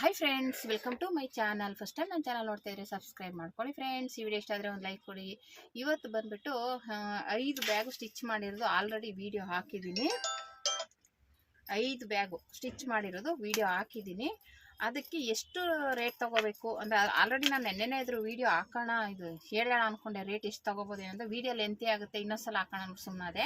Hi friends, welcome to my channel. First time ನನ್ನ channel ನೋಡ್ತಾ ಇದ್ರೆ ಸಬ್ಸ್ಕ್ರೈಬ್ ಮಾಡ್ಕೊಳ್ಳಿ ಫ್ರೆಂಡ್ಸ್. ಈ ವಿಡಿಯೋ ಇಷ್ಟ ಆದರೆ ಒಂದು ಲೈಕ್ ಕೊಡಿ. ಇವತ್ತು ಬಂದುಬಿಟ್ಟು 5 ಬ್ಯಾಗು ಸ್ಟಿಚ್ ಮಾಡಿರೋದು ಆಲ್ರೆಡಿ ವಿಡಿಯೋ ಹಾಕಿದ್ದೀನಿ. 5 ಬ್ಯಾಗು ಸ್ಟಿಚ್ ಮಾಡಿರೋದು ವಿಡಿಯೋ ಹಾಕಿದ್ದೀನಿ. ಅದಕ್ಕೆ ಎಷ್ಟು ರೇಟ್ ತೊಗೋಬೇಕು ಅಂದರೆ ಆಲ್ರೆಡಿ ನಾನು ನೆನ್ನೆನೇ ಇದ್ರು ವಿಡಿಯೋ ಹಾಕೋಣ, ಇದು ಹೇಳೋಣ ಅಂದ್ಕೊಂಡೆ ರೇಟ್ ಎಷ್ಟು ತೊಗೋಬೋದು ಅಂತ. ವಿಡಿಯೋ ಲೆಂತಿ ಆಗುತ್ತೆ, ಇನ್ನೊಂದ್ಸಲ ಹಾಕೋಣ ಅಂತ ಸುಮ್ಮನೆ.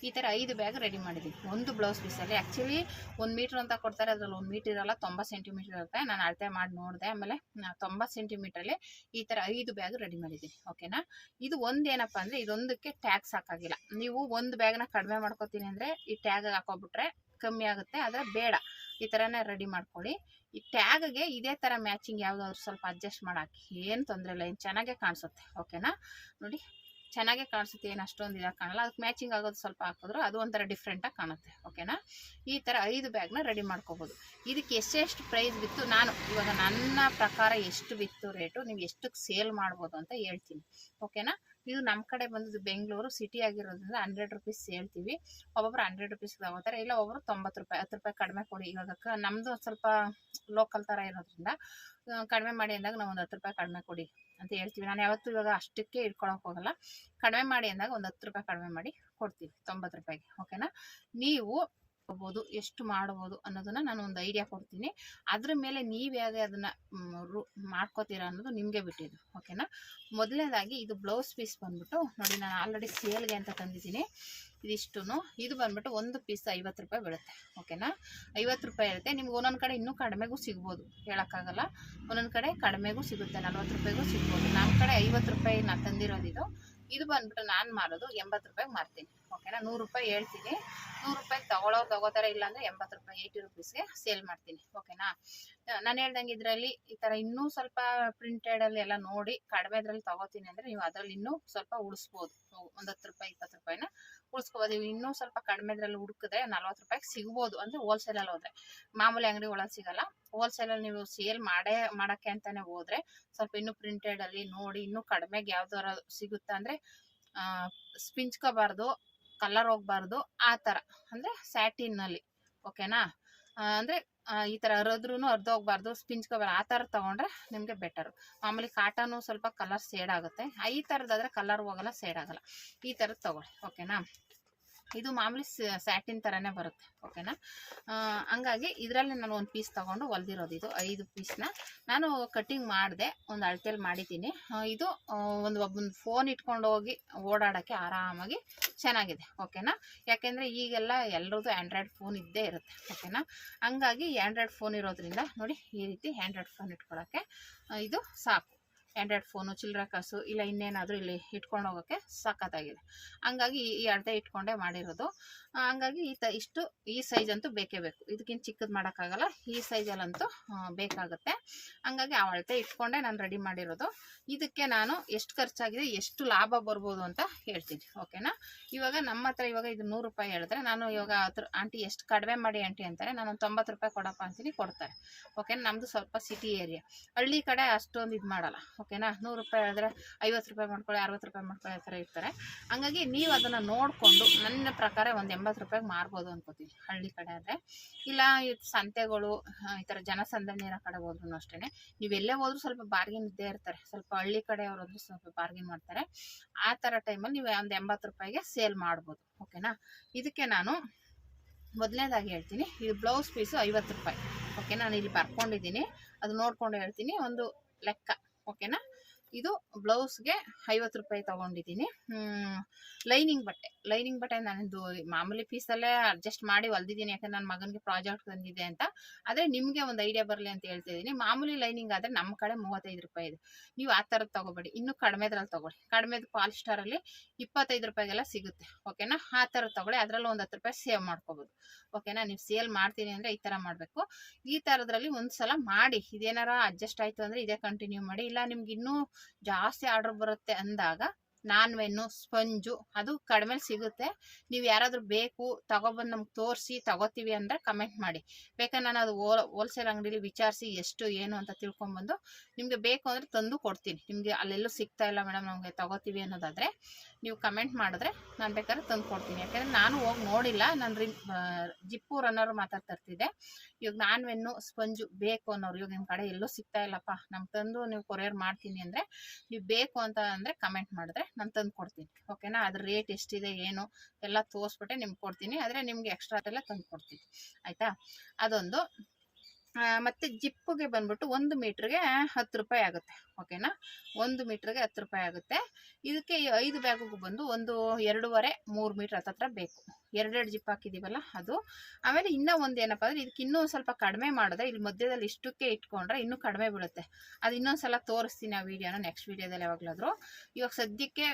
ಈ ಥರ 5 ಬ್ಯಾಗ್ ರೆಡಿ ಮಾಡಿದ್ದೀನಿ. ಒಂದು ಬ್ಲೌಸ್ ಪೀಸಲ್ಲಿ ಆ್ಯಕ್ಚುಲಿ 1 ಮೀಟ್ರ್ ಅಂತ ಕೊಡ್ತಾರೆ, ಅದರಲ್ಲಿ 1 ಮೀಟ್ರ್ ಇರೋಲ್ಲ, 90 ಸೆಂಟಿಮೀಟ್ರ್ ಇರುತ್ತೆ. ನಾನು ಅಳತೆ ಮಾಡಿ ನೋಡಿದೆ, ಆಮೇಲೆ 90 ಸೆಂಟಿಮೀಟ್ರಲ್ಲಿ ಈ ಥರ 5 ಬ್ಯಾಗ್ ರೆಡಿ ಮಾಡಿದ್ದೀನಿ. ಓಕೆನಾ. ಇದು ಒಂದೇನಪ್ಪ ಅಂದರೆ ಇದೊಂದಕ್ಕೆ ಟ್ಯಾಗ್ ಸಾಕಾಗಿಲ್ಲ. ನೀವು ಒಂದು ಬ್ಯಾಗ್ನ ಕಡಿಮೆ ಮಾಡ್ಕೋತೀನಿ ಅಂದರೆ ಈ ಟ್ಯಾಗ್ ಹಾಕೋಬಿಟ್ರೆ ಕಮ್ಮಿ ಆಗುತ್ತೆ, ಆದರೆ ಬೇಡ, ಈ ಥರನೇ ರೆಡಿ ಮಾಡ್ಕೊಳ್ಳಿ. ಈ ಟ್ಯಾಗ್ಗೆ ಇದೇ ಥರ ಮ್ಯಾಚಿಂಗ್ ಯಾವುದಾದ್ರು ಸ್ವಲ್ಪ ಅಡ್ಜಸ್ಟ್ ಮಾಡಾಕಿ, ಏನು ತೊಂದರೆ ಇಲ್ಲ, ಏನು ಚೆನ್ನಾಗೇ ಕಾಣಿಸುತ್ತೆ. ಓಕೆನಾ. ನೋಡಿ, ಚೆನ್ನಾಗೇ ಕಾಣಿಸುತ್ತೆ, ಏನು ಅಷ್ಟೊಂದು ಇದಾಗಿ ಕಾಣಲ್ಲ. ಅದಕ್ಕೆ ಮ್ಯಾಚಿಂಗ್ ಆಗೋದು ಸ್ವಲ್ಪ ಹಾಕಿದ್ರು ಅದು ಒಂಥರ ಡಿಫ್ರೆಂಟಾಗಿ ಕಾಣುತ್ತೆ. ಓಕೆನಾ. ಈ ಥರ 5 ಬ್ಯಾಗ್ನ ರೆಡಿ ಮಾಡ್ಕೋಬೋದು. ಇದಕ್ಕೆ ಎಷ್ಟೆಷ್ಟು ಪ್ರೈಸ್ ಬಿತ್ತು, ನಾನು ಇವಾಗ ನನ್ನ ಪ್ರಕಾರ ಎಷ್ಟು ಬಿತ್ತು ರೇಟು, ನೀವು ಎಷ್ಟಕ್ಕೆ ಸೇಲ್ ಮಾಡ್ಬೋದು ಅಂತ ಹೇಳ್ತೀನಿ. ಓಕೆನಾ. ಇದು ನಮ್ಮ ಕಡೆ ಬಂದಿದ್ದು ಬೆಂಗಳೂರು ಸಿಟಿ ಆಗಿರೋದ್ರಿಂದ 100 ರುಪೀಸ್ ಹೇಳ್ತೀವಿ. ಒಬ್ಬೊಬ್ರು 100 ರುಪೀಸ್ ತಗೋತಾರೆ, ಇಲ್ಲ ಒಬ್ಬರು 90 ರೂಪಾಯಿ, 10 ರೂಪಾಯಿ ಕಡಿಮೆ ಕೊಡಿ. ಇವಾಗ ನಮ್ಮದು ಸ್ವಲ್ಪ ಲೋಕಲ್ ಥರ ಇರೋದ್ರಿಂದ ಕಡಿಮೆ ಮಾಡಿ ಅಂದಾಗ ನಾವು ಒಂದು 10 ರೂಪಾಯಿ ಕಡಿಮೆ ಕೊಡಿ ಅಂತ ಹೇಳ್ತೀವಿ. ನಾನು ಯಾವತ್ತೂ ಇವಾಗ ಅಷ್ಟಕ್ಕೆ ಇಟ್ಕೊಳಕ್ಕೆ ಹೋಗಲ್ಲ. ಕಡಿಮೆ ಮಾಡಿ ಅಂದಾಗ ಒಂದು 10 ರೂಪಾಯಿ ಕಡಿಮೆ ಮಾಡಿ ಕೊಡ್ತೀವಿ 90 ರೂಪಾಯಿಗೆ. ಓಕೆನಾ. ನೀವು ಮಾಡ್ಬೋದು, ಎಷ್ಟು ಮಾಡ್ಬೋದು ಅನ್ನೋದನ್ನ ನಾನು ಒಂದು ಐಡಿಯಾ ಕೊಡ್ತೀನಿ. ಅದ್ರ ಮೇಲೆ ನೀವು ಹೇಗೆ ಅದನ್ನು ಮಾಡ್ಕೋತೀರಾ ಅನ್ನೋದು ನಿಮಗೆ ಬಿಟ್ಟಿದ್ದು. ಓಕೆನಾ. ಮೊದಲನೇದಾಗಿ ಇದು ಬ್ಲೌಸ್ ಪೀಸ್ ಬಂದ್ಬಿಟ್ಟು ನೋಡಿ, ನಾನು ಆಲ್ರೆಡಿ ಸೇಲ್ಗೆ ಅಂತ ತಂದಿದ್ದೀನಿ. ಇದಿಷ್ಟು ಇದು ಬಂದ್ಬಿಟ್ಟು ಒಂದು ಪೀಸ್ 50 ರೂಪಾಯಿ ಬೀಳುತ್ತೆ. ಓಕೆನಾ. 50 ರೂಪಾಯಿ ಇರುತ್ತೆ. ನಿಮ್ಗೆ ಒಂದೊಂದು ಕಡೆ ಇನ್ನೂ ಕಡಿಮೆಗೂ ಸಿಗ್ಬೋದು, ಹೇಳೋಕ್ಕಾಗಲ್ಲ. ಒಂದೊಂದು ಕಡೆ ಕಡಿಮೆಗೂ ಸಿಗುತ್ತೆ, 40 ರೂಪಾಯಿಗೂ ಸಿಗ್ಬೋದು. ನಮ್ಮ ಕಡೆ 50 ರೂಪಾಯಿ ನಾನು ತಂದಿರೋದು. ಇದು ಬಂದ್ಬಿಟ್ಟು ನಾನು ಮಾರೋದು 80 ರೂಪಾಯಿಗೆ ಮಾರ್ತೀನಿ. ಓಕೆನಾ. 100 ರೂಪಾಯಿ ಹೇಳ್ತೀನಿ, 100 ರೂಪಾಯಿಗೆ ತಗೊಳ್ಳೋರು ತಗೋತಾರೆ, ಇಲ್ಲಾಂದರೆ 80 ರೂಪಾಯಿ 80 ರುಪೀಸ್ಗೆ ಸೇಲ್ ಮಾಡ್ತೀನಿ. ಓಕೆನಾ. ನಾನು ಹೇಳ್ದಂಗೆ ಇದರಲ್ಲಿ ಈ ಥರ ಇನ್ನೂ ಸ್ವಲ್ಪ ಪ್ರಿಂಟೆಡಲ್ಲಿ ಎಲ್ಲ ನೋಡಿ ಕಡಿಮೆದ್ರಲ್ಲಿ ತಗೋತೀನಿ ಅಂದರೆ ನೀವು ಅದರಲ್ಲಿ ಇನ್ನೂ ಸ್ವಲ್ಪ ಉಳಿಸ್ಬೋದು. ಒಂದು 10 ರೂಪಾಯಿ 20 ರೂಪಾಯಿನ ಉಳಿಸ್ಕೋಬೋದು. ಇನ್ನೂ ಸ್ವಲ್ಪ ಕಡಿಮೆದ್ರಲ್ಲಿ ಹುಡುಕಿದ್ರೆ 40 ರೂಪಾಯಿಗೆ ಸಿಗ್ಬೋದು, ಅಂದರೆ ಹೋಲ್ಸೇಲಲ್ಲಿ ಹೋದರೆ. ಮಾಮೂಲಿ ಅಂಗಡಿ ಒಳಗೆ ಸಿಗಲ್ಲ. ಹೋಲ್ಸೇಲಲ್ಲಿ ನೀವು ಸೇಲ್ ಮಾಡೋಕ್ಕೆ ಅಂತಲೇ ಹೋದರೆ ಸ್ವಲ್ಪ ಇನ್ನೂ ಪ್ರಿಂಟೆಡಲ್ಲಿ ನೋಡಿ ಇನ್ನೂ ಕಡಿಮೆಗೆ ಯಾವ್ದಾರ ಸಿಗುತ್ತಾ ಅಂದರೆ ಸ್ಪಿಂಚ್ಕೋಬಾರ್ದು, ಕಲರ್ ಹೋಗ್ಬಾರ್ದು, ಆ ಥರ ಅಂದರೆ ಸ್ಯಾಟಿನ್ನಲ್ಲಿ. ಓಕೆನಾ. ಅಂದರೆ ಈ ಥರ ಹರಿದ್ರೂ ಹೋಗ್ಬಾರ್ದು, ಸ್ಪಿಂಚ್ಕೋಬಾರ್ದು, ಆ ಥರ ತೊಗೊಂಡ್ರೆ ನಿಮಗೆ ಬೆಟರು. ಮಾಮೂಲಿ ಕಾಟನು ಸ್ವಲ್ಪ ಕಲರ್ ಸೇಡ್ ಆಗುತ್ತೆ, ಈ ಥರದ್ದಾದರೆ ಕಲರ್ ಹೋಗಲ್ಲ, ಸೇಡ್ ಆಗಲ್ಲ. ಈ ಥರದ್ದು ತೊಗೊಳ್ಳಿ. ಓಕೆನಾ. ಇದು ಮಾಮೂಲಿ ಸ್ಯಾಟಿನ್ ಥರನೇ ಬರುತ್ತೆ. ಓಕೆನಾ. ಹಂಗಾಗಿ ಇದರಲ್ಲಿ ನಾನು ಒಂದು ಪೀಸ್ ತೊಗೊಂಡು ಹೊಲ್ದಿರೋದು. ಇದು 5 ಪೀಸ್ನ ನಾನು ಕಟ್ಟಿಂಗ್ ಮಾಡಿದೆ, ಒಂದು ಅಳತೆಯಲ್ಲಿ ಮಾಡಿದ್ದೀನಿ. ಇದು ಒಬ್ಬನ ಫೋನ್ ಇಟ್ಕೊಂಡು ಹೋಗಿ ಓಡಾಡೋಕ್ಕೆ ಆರಾಮಾಗಿ ಚೆನ್ನಾಗಿದೆ. ಓಕೆನಾ. ಯಾಕೆಂದರೆ ಈಗೆಲ್ಲ ಎಲ್ಲರದ್ದು ಆ್ಯಂಡ್ರಾಯ್ಡ್ ಫೋನ್ ಇದ್ದೇ ಇರುತ್ತೆ. ಓಕೆನಾ. ಹಂಗಾಗಿ ಆ್ಯಂಡ್ರಾಯ್ಡ್ ಫೋನ್ ಇರೋದ್ರಿಂದ ನೋಡಿ, ಈ ರೀತಿ ಆ್ಯಂಡ್ರಾಯ್ಡ್ ಫೋನ್ ಇಟ್ಕೊಳ್ಳೋಕ್ಕೆ ಇದು ಸಾಕು. ಆ್ಯಂಡ್ರಾಯ್ಡ್ ಫೋನು, ಚಿಲ್ಲರೆ ಕಾಸು, ಇಲ್ಲ ಇನ್ನೇನಾದರೂ ಇಲ್ಲಿ ಇಟ್ಕೊಂಡು ಹೋಗೋಕ್ಕೆ ಸಖತ್ತಾಗಿದೆ. ಹಂಗಾಗಿ ಈ ಅಳತೆ ಇಟ್ಕೊಂಡೇ ಮಾಡಿರೋದು. ಹಂಗಾಗಿ ಈ ಸೈಜ್ ಅಂತೂ ಬೇಕೇ ಬೇಕು. ಇದಕ್ಕಿಂತ ಚಿಕ್ಕದು ಮಾಡೋಕ್ಕಾಗಲ್ಲ, ಈ ಸೈಜಲ್ಲಂತೂ ಬೇಕಾಗುತ್ತೆ. ಹಂಗಾಗಿ ಆ ಅಳತೆ ಇಟ್ಕೊಂಡೇ ನಾನು ರೆಡಿ ಮಾಡಿರೋದು. ಇದಕ್ಕೆ ನಾನು ಎಷ್ಟು ಖರ್ಚಾಗಿದೆ, ಎಷ್ಟು ಲಾಭ ಬರ್ಬೋದು ಅಂತ ಹೇಳ್ತೀನಿ. ಓಕೆನಾ. ಇವಾಗ ನಮ್ಮ ಹತ್ರ ಇವಾಗ ಇದು 100 ರೂಪಾಯಿ ಹೇಳಿದ್ರೆ, ನಾನು ಇವಾಗ ಆಂಟಿ ಎಷ್ಟು ಕಡಿಮೆ ಮಾಡಿ ಆಂಟಿ ಅಂತಾರೆ, ನಾನು 90 ರೂಪಾಯಿ ಕೊಡಪ್ಪ ಅಂತೀನಿ, ಕೊಡ್ತಾರೆ. ಓಕೆನಾ. ನಮ್ಮದು ಸ್ವಲ್ಪ ಸಿಟಿ ಏರಿಯಾ, ಹಳ್ಳಿ ಕಡೆ ಅಷ್ಟೊಂದು ಇದು ಮಾಡಲ್ಲ. ಓಕೆನಾ. 100 ರೂಪಾಯಿ ಹೇಳಿದ್ರೆ 50 ರೂಪಾಯಿ ಮಾಡ್ಕೊಳ್ಳಿ, 60 ರೂಪಾಯಿ ಮಾಡ್ಕೊಳ್ಳಿ, ಆ ಥರ ಇರ್ತಾರೆ. ಹಂಗಾಗಿ ನೀವು ಅದನ್ನು ನೋಡಿಕೊಂಡು ನನ್ನ ಪ್ರಕಾರ ಒಂದು 80 ರೂಪಾಯಿಗೆ ಮಾರ್ಬೋದು ಅನ್ಕೋತೀನಿ, ಹಳ್ಳಿ ಕಡೆ ಆದರೆ. ಇಲ್ಲ ಸಂತೆಗಳು, ಈ ಥರ ಜನಸಂದಣಿ ಇರೋ ಕಡೆ ಹೋದ್ರೂ ಅಷ್ಟೇ, ನೀವೆಲ್ಲೇ ಹೋದ್ರೂ ಸ್ವಲ್ಪ ಬಾರ್ಗಿನ್ ಇದ್ದೇ ಇರ್ತಾರೆ. ಸ್ವಲ್ಪ ಹಳ್ಳಿ ಕಡೆ ಅವರಾದ್ರೂ ಸ್ವಲ್ಪ ಬಾರ್ಗಿನ್ ಮಾಡ್ತಾರೆ. ಆ ಥರ ಟೈಮಲ್ಲಿ ನೀವು ಒಂದು 80 ರೂಪಾಯಿಗೆ ಸೇಲ್ ಮಾಡ್ಬೋದು. ಓಕೆನಾ. ಇದಕ್ಕೆ ನಾನು ಮೊದಲನೇದಾಗಿ ಹೇಳ್ತೀನಿ, ಇದು ಬ್ಲೌಸ್ ಪೀಸು 50 ರೂಪಾಯಿ. ಓಕೆ. ನಾನು ಇಲ್ಲಿ ಬರ್ಕೊಂಡಿದ್ದೀನಿ, ಅದು ನೋಡ್ಕೊಂಡು ಹೇಳ್ತೀನಿ ಒಂದು ಲೆಕ್ಕ. ಓಕೆನಾ. ಇದು ಬ್ಲೌಸ್ಗೆ 50 ರೂಪಾಯಿ ತೊಗೊಂಡಿದ್ದೀನಿ. ಲೈನಿಂಗ್ ಬಟ್ಟೆ ನಾನಿದು ಮಾಮೂಲಿ ಪೀಸಲ್ಲೇ ಅಡ್ಜಸ್ಟ್ ಮಾಡಿ ಹೊಲ್ದಿದ್ದೀನಿ, ಯಾಕಂದ್ರೆ ನನ್ನ ಮಗನಿಗೆ ಪ್ರಾಜೆಕ್ಟ್ ಬಂದಿದೆ ಅಂತ. ಆದರೆ ನಿಮಗೆ ಒಂದು ಐಡಿಯಾ ಬರಲಿ ಅಂತ ಹೇಳ್ತಿದ್ದೀನಿ. ಮಾಮೂಲಿ ಲೈನಿಂಗ್ ಆದರೆ ನಮ್ಮ ಕಡೆ 35 ರೂಪಾಯಿ ಇದೆ. ನೀವು ಆ ಥರದ್ದು ತೊಗೋಬೇಡಿ, ಇನ್ನೂ ಕಡಿಮೆದ್ರಲ್ಲಿ ತೊಗೊಳ್ಳಿ. ಕಡಿಮೆದು ಪಾಲಿಸ್ಟರಲ್ಲಿ 25 ರೂಪಾಯಿಗೆಲ್ಲ ಸಿಗುತ್ತೆ. ಓಕೆನಾ. ಆ ಥರದ್ದು ತೊಗೊಳ್ಳಿ, ಅದರಲ್ಲೂ ಒಂದು 10 ರೂಪಾಯಿ ಸೇವ್ ಮಾಡ್ಕೋಬೋದು. ಓಕೆನಾ. ನೀವು ಸೇಲ್ ಮಾಡ್ತೀನಿ ಅಂದರೆ ಈ ಥರ ಮಾಡಬೇಕು. ಈ ಥರದ್ರಲ್ಲಿ ಒಂದು ಸಲ ಮಾಡಿ, ಇದೇನಾರ ಅಡ್ಜಸ್ಟ್ ಆಯಿತು ಅಂದರೆ ಇದೇ ಕಂಟಿನ್ಯೂ ಮಾಡಿ. ಇಲ್ಲ ನಿಮ್ಗೆ ಇನ್ನೂ ಜಾಸ್ತಿ ಆರ್ಡ್ರ್ ಬರುತ್ತೆ ಅಂದಾಗ ನಾನ್ವೆನ್ನು, ಸ್ಪಂಜು ಅದು ಕಡಿಮೆ ಸಿಗುತ್ತೆ. ನೀವು ಯಾರಾದರೂ ಬೇಕು ತಗೊಬಂದು ನಮ್ಗೆ ತೋರಿಸಿ ತಗೋತೀವಿ ಅಂದರೆ ಕಮೆಂಟ್ ಮಾಡಿ. ಬೇಕಾದ್ರೆ ನಾನು ಅದು ಹೋಲ್ಸೇಲ್ ಅಂಗಡಿಲಿ ವಿಚಾರಿಸಿ ಎಷ್ಟು ಏನು ಅಂತ ತಿಳ್ಕೊಂಬಂದು ನಿಮಗೆ ಬೇಕು ಅಂದರೆ ತಂದು ಕೊಡ್ತೀನಿ. ನಿಮಗೆ ಅಲ್ಲೆಲ್ಲೂ ಸಿಗ್ತಾ ಇಲ್ಲ ಮೇಡಮ್ ನಮಗೆ ತಗೋತೀವಿ ಅನ್ನೋದಾದರೆ ನೀವು ಕಮೆಂಟ್ ಮಾಡಿದ್ರೆ ನಾನು ಬೇಕಾದ್ರೆ ತಂದು ಕೊಡ್ತೀನಿ. ಯಾಕಂದರೆ ನಾನು ಹೋಗಿ ನೋಡಿಲ್ಲ, ನಾನು ಜಿಪ್ಪು ರನ್ನರು ಮಾತಾಡ್ತಾ ಇರ್ತಿದ್ದೆ. ಇವಾಗ ನಾನ್ವೆನ್ನು, ಸ್ಪಂಜು ಬೇಕು ಅನ್ನೋರು ಇವಾಗ ನಿಮ್ಮ ಕಡೆ ಎಲ್ಲೂ ಸಿಗ್ತಾ ಇಲ್ಲಪ್ಪ ನಮ್ಗೆ ತಂದು ನೀವು ಕೊರಿಯರ್ ಮಾಡ್ತೀನಿ ಅಂದರೆ ನೀವು ಬೇಕು ಅಂತ ಅಂದರೆ ಕಮೆಂಟ್ ಮಾಡಿದ್ರೆ ನಾನು ತಂದು ಕೊಡ್ತೀನಿ. ಓಕೆನಾ? ಅದ್ರ ರೇಟ್ ಎಷ್ಟಿದೆ ಏನು ಎಲ್ಲ ತೋರಿಸ್ಬಿಟ್ಟೆ ನಿಮ್ಗೆ ಕೊಡ್ತೀನಿ. ಆದರೆ ನಿಮಗೆ ಎಕ್ಸ್ಟ್ರಾ ಎಲ್ಲ ತಂದು ಕೊಡ್ತೀನಿ. ಆಯಿತಾ? ಅದೊಂದು. ಮತ್ತು ಜಿಪ್ಪುಗೆ ಬಂದ್ಬಿಟ್ಟು 1 ಮೀಟ್ರಿಗೆ 10 ರೂಪಾಯಿ ಆಗುತ್ತೆ. ಓಕೆನಾ? 1 ಮೀಟ್ರಿಗೆ 10 ರೂಪಾಯಿ ಆಗುತ್ತೆ. ಇದಕ್ಕೆ 5 ಬ್ಯಾಗಿಗೂ ಬಂದು ಒಂದು 2.5-3 ಮೀಟ್ರ್ ಹತ್ತತ್ರ ಬೇಕು. 2 ಜಿಪ್ ಹಾಕಿದ್ದೀವಲ್ಲ ಅದು. ಆಮೇಲೆ ಇನ್ನೂ ಒಂದು ಏನಪ್ಪ ಅಂದರೆ ಇದಕ್ಕೆ ಇನ್ನೂ ಸ್ವಲ್ಪ ಕಡಿಮೆ ಮಾಡಿದ್ರೆ ಇಲ್ಲಿ ಮಧ್ಯದಲ್ಲಿ ಇಷ್ಟಕ್ಕೆ ಇಟ್ಕೊಂಡ್ರೆ ಇನ್ನೂ ಕಡಿಮೆ ಬೀಳುತ್ತೆ. ಅದು ಇನ್ನೊಂದು ಸಲ ತೋರಿಸ್ತೀನಿ ಆ ವಿಡಿಯೋನ ನೆಕ್ಸ್ಟ್ ವೀಡಿಯೋದಲ್ಲಿ ಯಾವಾಗಲಾದರೂ. ಇವಾಗ ಸದ್ಯಕ್ಕೆ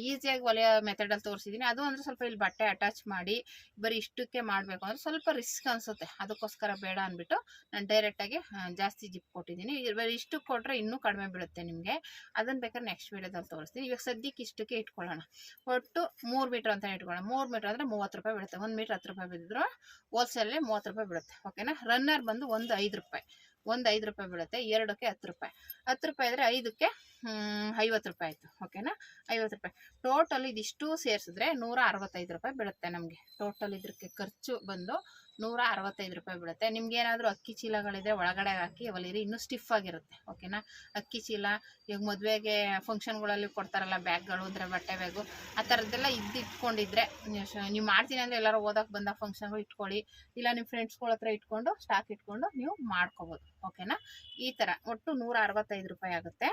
ಈಸಿಯಾಗಿ ಹೊಲಿಯೋ ಮೆಥಡಲ್ಲಿ ತೋರಿಸಿದ್ದೀನಿ. ಅದು ಅಂದರೆ ಸ್ವಲ್ಪ ಇಲ್ಲಿ ಬಟ್ಟೆ ಅಟ್ಯಾಚ್ ಮಾಡಿ ಬರೀ ಇಷ್ಟಕ್ಕೆ ಮಾಡಬೇಕು ಅಂದರೆ ಸ್ವಲ್ಪ ರಿಸ್ಕ್ ಅನಿಸುತ್ತೆ. ಅದಕ್ಕೋಸ್ಕರ ಬೇಡ ಅಂದ್ಬಿಟ್ಟು ನಾನು ಡೈರೆಕ್ಟಾಗಿ ಜಾಸ್ತಿ ಜಿಪ್ ಕೊಟ್ಟಿದ್ದೀನಿ. ಬರೀ ಇಷ್ಟಕ್ಕೆ ಕೊಟ್ಟರೆ ಇನ್ನೂ ಕಡಿಮೆ ಬೀಳುತ್ತೆ ನಿಮಗೆ. ಅದನ್ನು ಬೇಕಾದ್ರೆ ನೆಕ್ಸ್ಟ್ ವೀಡಿಯೋದಲ್ಲಿ ತೋರಿಸ್ತೀನಿ. ಇವಾಗ ಸದ್ಯಕ್ಕೆ ಇಷ್ಟಕ್ಕೆ ಇಟ್ಕೊಳ್ಳೋಣ. ಒಟ್ಟು 3 ಮೀಟ್ರ್ ಅಂತ ಇಟ್ಕೊಳ್ಳೋಣ. 3 ಮೀಟ್ರ್ ಅಂದರೆ 30 ರೂಪಾಯಿ ಬೀಳುತ್ತೆ. 1 ಮೀಟ್ರ್ 10 ರೂಪಾಯಿ ಬಿದ್ದಿದ್ರು ಹೋಲ್ಸೇಲಲ್ಲಿ 30 ರೂಪಾಯಿ ಬೀಳುತ್ತೆ. ಓಕೆನಾ? ರನ್ನರ್ ಬಂದು ಒಂದು 5 ರೂಪಾಯಿ. 5 ರೂಪಾಯಿ ಬೀಳುತ್ತೆ. 2ಕ್ಕೆ 10 ರೂಪಾಯಿ. 10 ರೂಪಾಯಿ ಅಂದರೆ 5ಕ್ಕೆ 50 ರೂಪಾಯಿ ಆಯಿತು. ಓಕೆನಾ? 50 ರೂಪಾಯಿ. ಟೋಟಲ್ ಇದಿಷ್ಟು ಸೇರಿಸಿದ್ರೆ 165 ರೂಪಾಯಿ ಬೀಳುತ್ತೆ ನಮಗೆ. ಟೋಟಲ್ ಇದಕ್ಕೆ ಖರ್ಚು ಬಂದು 165 ರೂಪಾಯಿ ಬೀಳುತ್ತೆ. ನಿಮ್ಗೆ ಏನಾದರೂ ಅಕ್ಕಿ ಚೀಲಗಳಿದ್ರೆ ಒಳಗಡೆ ಹಾಕಿ ಹೊಲಿರಿ, ಇನ್ನೂ ಸ್ಟಿಫ್ ಆಗಿರುತ್ತೆ. ಓಕೆನಾ? ಅಕ್ಕಿ ಚೀಲ ಈಗ ಮದುವೆಗೆ ಫಂಕ್ಷನ್ಗಳಲ್ಲಿ ಕೊಡ್ತಾರಲ್ಲ ಬ್ಯಾಗ್ಗಳು ಅಂದರೆ ಬಟ್ಟೆ ಬ್ಯಾಗು, ಆ ಥರದ್ದೆಲ್ಲ ಇಟ್ಕೊಂಡಿದ್ರೆ ನೀವು ಮಾಡ್ತೀನಿ ಅಂದರೆ ಎಲ್ಲರೂ ಓದೋಕೆ ಬಂದಾಗ ಫಂಕ್ಷನ್ಗಳು ಇಟ್ಕೊಳ್ಳಿ. ಇಲ್ಲ ನಿಮ್ಮ ಫ್ರೆಂಡ್ಸ್ಗಳ ಹತ್ರ ಇಟ್ಕೊಂಡು ಸ್ಟಾಕ್ ಇಟ್ಕೊಂಡು ನೀವು ಮಾಡ್ಕೋಬೋದು. ಓಕೆನಾ? ಈ ಥರ ಒಟ್ಟು 165 ರೂಪಾಯಿ ಆಗುತ್ತೆ.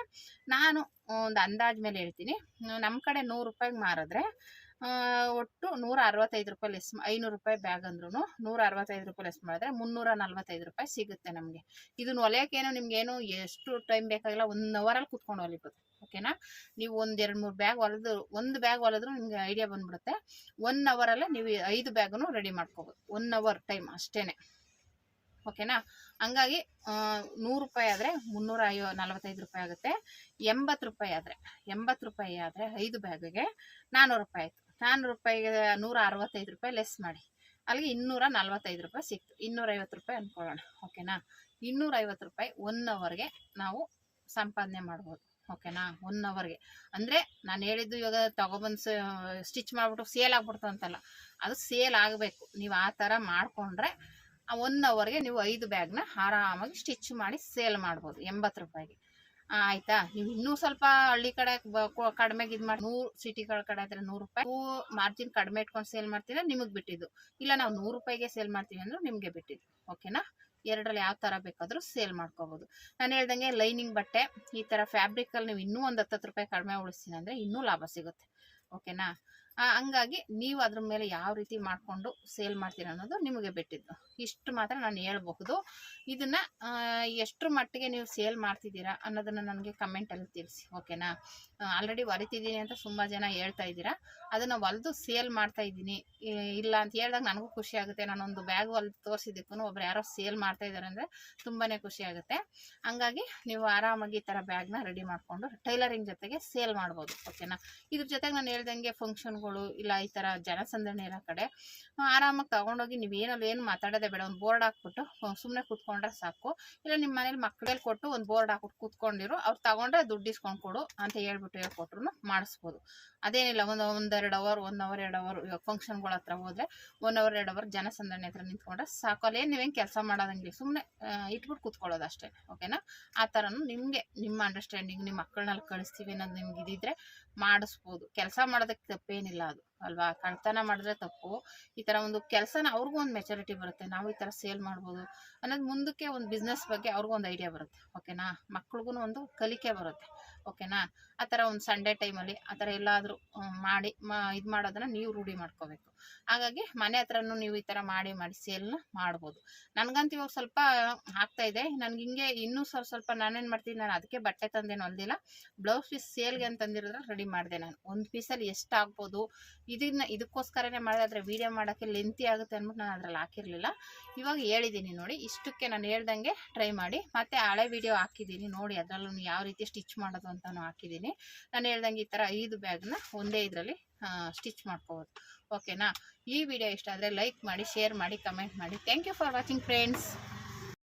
ನಾನು ಒಂದು ಅಂದಾಜು ಮೇಲೆ ಹೇಳ್ತೀನಿ. ನಮ್ಮ ಕಡೆ 100 ರೂಪಾಯಿಗೆ ಮಾರಿದ್ರೆ ಒಟ್ಟು 165 ರೂಪಾಯಿ ಲೆಸ್, 500 ರೂಪಾಯಿ ಬ್ಯಾಗ್ ಅಂದ್ರೂ 165 ರೂಪಾಯಿ ಲೆಸ್ ಮಾಡಿದ್ರೆ 345 ರೂಪಾಯಿ ಸಿಗುತ್ತೆ ನಮಗೆ. ಇದನ್ನು ಹೊಲಿಯೋಕ್ಕೇನು ನಿಮ್ಗೇನು ಎಷ್ಟು ಟೈಮ್ ಬೇಕಾಗಿಲ್ಲ, 1 ಅವರಲ್ಲಿ ಕೂತ್ಕೊಂಡು ಹೊಲಿಬೋದು. ಓಕೆನಾ? ನೀವು 1-2-3 ಬ್ಯಾಗ್ ಹೊಲಿದ್ರು, 1 ಬ್ಯಾಗ್ ಹೊಲಿದ್ರು ನಿಮಗೆ ಐಡಿಯಾ ಬಂದ್ಬಿಡುತ್ತೆ. 1 ಅವರಲ್ಲೇ ನೀವು 5 ಬ್ಯಾಗನ್ನು ರೆಡಿ ಮಾಡ್ಕೋಬೋದು. 1 ಅವರ್ ಟೈಮ್ ಅಷ್ಟೇ. ಓಕೆನಾ? ಹಂಗಾಗಿ 100 ರೂಪಾಯಿ ಆದರೆ 345 ರೂಪಾಯಿ ಆಗುತ್ತೆ. 80 ರೂಪಾಯಿ ಆದರೆ 5 ಬ್ಯಾಗಿಗೆ 400 ರೂಪಾಯಿ ಆಯಿತು. 400 ರೂಪಾಯಿಗೆ 165 ರೂಪಾಯಿ ಲೆಸ್ ಮಾಡಿ, ಅಲ್ಲಿಗೆ 245 ರೂಪಾಯಿ ಸಿಕ್ತು. 250 ರೂಪಾಯಿ ಅಂದ್ಕೊಳ್ಳೋಣ. ಓಕೆನಾ? 250 ರೂಪಾಯಿ 1 ಅವರ್ಗೆ ನಾವು ಸಂಪಾದನೆ ಮಾಡ್ಬೋದು. ಓಕೆನಾ? 1 ಅವರ್ಗೆ ಅಂದರೆ ನಾನು ಹೇಳಿದ್ದು ಇವಾಗ ತಗೊಬಂದು ಸ್ಟಿಚ್ ಮಾಡಿಬಿಟ್ಟು ಸೇಲ್ ಆಗ್ಬಿಡ್ತು ಅಂತಲ್ಲ, ಅದು ಸೇಲ್ ಆಗಬೇಕು. ನೀವು ಆ ಥರ ಮಾಡಿಕೊಂಡ್ರೆ 1 ಅವರ್ಗೆ ನೀವು 5 ಬ್ಯಾಗ್ನ ಆರಾಮಾಗಿ ಸ್ಟಿಚ್ ಮಾಡಿ ಸೇಲ್ ಮಾಡ್ಬೋದು 80 ರೂಪಾಯಿಗೆ. ಆಯಿತಾ? ನೀವು ಇನ್ನೂ ಸ್ವಲ್ಪ ಹಳ್ಳಿ ಕಡೆ ಕಡಿಮೆಗೆ ಇದು ಮಾಡಿ 100 ಸಿಟಿಗಳ ಕಡೆ ಆದರೆ 100 ರೂಪಾಯಿ ಮಾರ್ಜಿನ್ ಕಡಿಮೆ ಇಟ್ಕೊಂಡು ಸೇಲ್ ಮಾಡ್ತೀರಾ, ನಿಮಗೆ ಬಿಟ್ಟಿದ್ದು. ಇಲ್ಲ ನಾವು 100 ರೂಪಾಯಿಗೆ ಸೇಲ್ ಮಾಡ್ತೀವಿ ಅಂದ್ರೆ ನಿಮಗೆ ಬಿಟ್ಟಿದ್ದು. ಓಕೆನಾ? ಎರಡರಲ್ಲಿ ಯಾವ ಥರ ಬೇಕಾದರೂ ಸೇಲ್ ಮಾಡ್ಕೋಬೋದು. ನಾನು ಹೇಳ್ದಂಗೆ ಲೈನಿಂಗ್ ಬಟ್ಟೆ ಈ ಥರ ಫ್ಯಾಬ್ರಿಕಲ್ಲಿ ನೀವು ಇನ್ನೂ ಒಂದು 10 ರೂಪಾಯಿ ಕಡಿಮೆ ಉಳಿಸ್ತೀನಿ ಅಂದರೆ ಇನ್ನೂ ಲಾಭ ಸಿಗುತ್ತೆ. ಓಕೆನಾ? ಹಂಗಾಗಿ ನೀವು ಅದ್ರ ಮೇಲೆ ಯಾವ ರೀತಿ ಮಾಡಿಕೊಂಡು ಸೇಲ್ ಮಾಡ್ತೀರಾ ಅನ್ನೋದು ನಿಮಗೆ ಬಿಟ್ಟಿದ್ದು. ಇಷ್ಟು ಮಾತ್ರ ನಾನು ಹೇಳ್ಬಹುದು. ಇದನ್ನು ಎಷ್ಟರ ಮಟ್ಟಿಗೆ ನೀವು ಸೇಲ್ ಮಾಡ್ತಿದ್ದೀರಾ ಅನ್ನೋದನ್ನು ನನಗೆ ಕಮೆಂಟಲ್ಲಿ ತಿಳಿಸಿ. ಓಕೆನಾ? ಆಲ್ರೆಡಿ ಹೊಲಿತಿದ್ದೀನಿ ಅಂತ ತುಂಬ ಜನ ಹೇಳ್ತಾ ಇದ್ದೀರಾ. ಅದನ್ನು ಹೊಲಿದು ಸೇಲ್ ಮಾಡ್ತಾ ಇದ್ದೀನಿ ಇಲ್ಲ ಅಂತ ಹೇಳಿದಾಗ ನನಗೂ ಖುಷಿ ಆಗುತ್ತೆ. ನಾನೊಂದು ಬ್ಯಾಗ್ ಹೊಲಿದು ತೋರಿಸಿದ್ದಕ್ಕೂ ಒಬ್ರು ಯಾರೋ ಸೇಲ್ ಮಾಡ್ತಾ ಇದ್ದಾರೆ ಅಂದರೆ ತುಂಬಾ ಖುಷಿ ಆಗುತ್ತೆ. ಹಂಗಾಗಿ ನೀವು ಆರಾಮಾಗಿ ಈ ಥರ ಬ್ಯಾಗ್ನ ರೆಡಿ ಮಾಡಿಕೊಂಡು ಟೈಲರಿಂಗ್ ಜೊತೆಗೆ ಸೇಲ್ ಮಾಡ್ಬೋದು. ಓಕೆನಾ? ಇದ್ರ ಜೊತೆಗೆ ನಾನು ಹೇಳ್ದಂಗೆ ಫಂಕ್ಷನ್ಗಳು ಇಲ್ಲ ಈ ಥರ ಜನಸಂದಣಿ ಇರೋ ಕಡೆ ಆರಾಮಾಗಿ ತೊಗೊಂಡೋಗಿ ನೀವೇನಲ್ಲಿ ಏನು ಮಾತಾಡೋದೇ ಬೇಡ, ಒಂದು ಬೋರ್ಡ್ ಹಾಕ್ಬಿಟ್ಟು ಸುಮ್ಮನೆ ಕೂತ್ಕೊಂಡ್ರೆ ಸಾಕು. ಇಲ್ಲ ನಿಮ್ಮ ಮನೇಲಿ ಮಕ್ಕಳಲ್ಲಿ ಕೊಟ್ಟು ಒಂದು ಬೋರ್ಡ್ ಹಾಕ್ಬಿಟ್ಟು ಕೂತ್ಕೊಂಡಿರು, ಅವ್ರು ತಗೊಂಡ್ರೆ ದುಡ್ಡು ಇಸ್ಕೊಂಡು ಕೊಡು ಅಂತ ಹೇಳ್ಬಿಟ್ಟು ಹೇಳ್ಕೊಟ್ರು ಮಾಡಿಸ್ಬೋದು. ಅದೇನಿಲ್ಲ, 1-2 ಅವರ್ 1 ಅವರ್ 2 ಅವರ್ ಇವಾಗ ಫಂಕ್ಷನ್ಗಳ ಹತ್ರ ಹೋದರೆ 1 ಅವರ್ 2 ಅವರ್ ಜನಸಂದಣಿ ಹತ್ರ ನಿಂತ್ಕೊಂಡ್ರೆ ಸಾಕು. ಅಲ್ಲೇನು ನೀವೇನು ಕೆಲಸ ಮಾಡೋದಂಗಿಲ್ಲ, ಸುಮ್ಮನೆ ಇಟ್ಬಿಟ್ಟು ಕೂತ್ಕೊಳ್ಳೋದು ಅಷ್ಟೇ. ಓಕೆನಾ? ಆ ಥರನೂ ನಿಮಗೆ ನಿಮ್ಮ ಅಂಡರ್ಸ್ಟ್ಯಾಂಡಿಂಗ್ ನಿಮ್ಮ ಮಕ್ಕಳನ್ನೆಲ್ಲ ಕಳಿಸ್ತೀವಿ ಅನ್ನೋದು ನಿಮ್ಗೆ ಇದಿದ್ರೆ ಮಾಡಿಸ್ಬೋದು. ಕೆಲಸ ಮಾಡೋದಕ್ಕೆ ತಪ್ಪೇನಿಲ್ಲ ಅದು ಅಲ್ವಾ? ಕಳ್ತನ ಮಾಡಿದ್ರೆ ತಪ್ಪು. ಈ ಥರ ಒಂದು ಕೆಲಸನ ಅವ್ರಿಗೂ ಒಂದು ಮೆಚುರಿಟಿ ಬರುತ್ತೆ, ನಾವು ಈ ಥರ ಸೇಲ್ ಮಾಡ್ಬೋದು ಅನ್ನೋದು ಮುಂದಕ್ಕೆ ಒಂದು ಬಿಸ್ನೆಸ್ ಬಗ್ಗೆ ಅವ್ರಿಗೂ ಒಂದು ಐಡಿಯಾ ಬರುತ್ತೆ. ಓಕೆನಾ? ಮಕ್ಳಿಗೂ ಒಂದು ಕಲಿಕೆ ಬರುತ್ತೆ. ಓಕೆನಾ? ಆ ಥರ ಒಂದು ಸಂಡೇ ಟೈಮಲ್ಲಿ ಆ ಥರ ಎಲ್ಲಾದರೂ ಮಾಡಿ ಇದು ಮಾಡೋದನ್ನು ನೀವು ರೂಢಿ ಮಾಡ್ಕೋಬೇಕು. ಹಾಗಾಗಿ ಮನೆ ಹತ್ರನೂ ನೀವು ಈ ಥರ ಮಾಡಿ ಸೇಲ್ನ ಮಾಡ್ಬೋದು. ನನಗಂತೂ ಇವಾಗ ಸ್ವಲ್ಪ ಆಗ್ತಾಯಿದೆ. ನನಗೆ ಹಿಂಗೆ ಇನ್ನೂ ಸ್ವಲ್ಪ ನಾನೇನು ಮಾಡ್ತೀನಿ, ನಾನು ಅದಕ್ಕೆ ಬಟ್ಟೆ ತಂದೇನು ಹೊಲ್ದಿಲ್ಲ, ಬ್ಲೌಸ್ ಪೀಸ್ ಸೇಲ್ಗೆ ಅಂತ ತಂದಿರೋದ್ರೆ ರೆಡಿ ಮಾಡಿದೆ. ನಾನು ಒಂದು ಪೀಸಲ್ಲಿ ಎಷ್ಟು ಆಗ್ಬೋದು ಇದಕ್ಕೋಸ್ಕರನೇ ಮಾಡಿದ್ರೆ ವಿಡಿಯೋ ಮಾಡೋಕ್ಕೆ ಲೆಂತಿ ಆಗುತ್ತೆ ಅಂದ್ಬಿಟ್ಟು ನಾನು ಅದ್ರಲ್ಲಿ ಹಾಕಿರಲಿಲ್ಲ. ಇವಾಗ ಹೇಳಿದ್ದೀನಿ ನೋಡಿ, ಇಷ್ಟಕ್ಕೆ ನಾನು ಹೇಳ್ದಂಗೆ ಟ್ರೈ ಮಾಡಿ. ಮತ್ತು ಹಳೆ ವಿಡಿಯೋ ಹಾಕಿದ್ದೀನಿ ನೋಡಿ, ಅದರಲ್ಲೂ ಯಾವ ರೀತಿ ಸ್ಟಿಚ್ ಮಾಡೋದು ಅಂತಲೂ ಹಾಕಿದ್ದೀನಿ. ನಾನು ಹೇಳ್ದಂಗೆ ಈ ಥರ 5 ಬ್ಯಾಗ್ನ ಒಂದೇ ಇದರಲ್ಲಿ ಸ್ಟಿಚ್ ಮಾಡ್ಕೋಬೋದು. ಓಕೆನಾ? ಈ ವಿಡಿಯೋ ಇಷ್ಟ ಆದರೆ ಲೈಕ್ ಮಾಡಿ, ಶೇರ್ ಮಾಡಿ, ಕಮೆಂಟ್ ಮಾಡಿ. Thank you for watching friends.